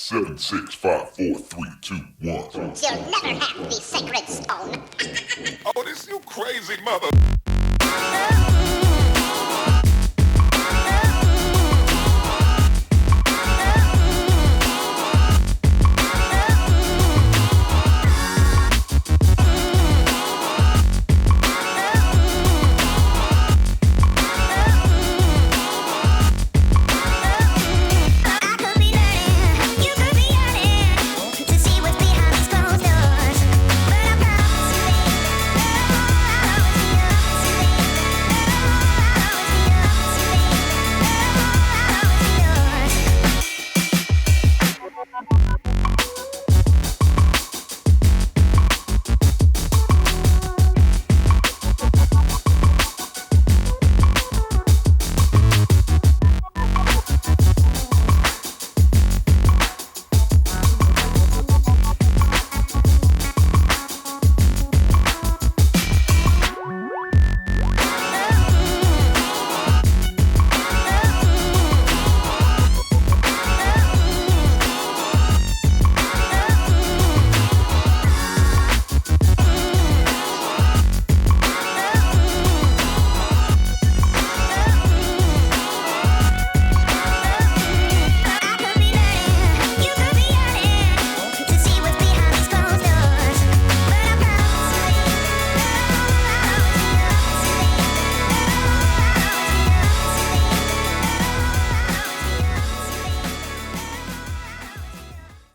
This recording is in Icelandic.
7, 6, 5, 4, 3, 2, 1. You'll never have the sacred stone. Oh, this you crazy mother.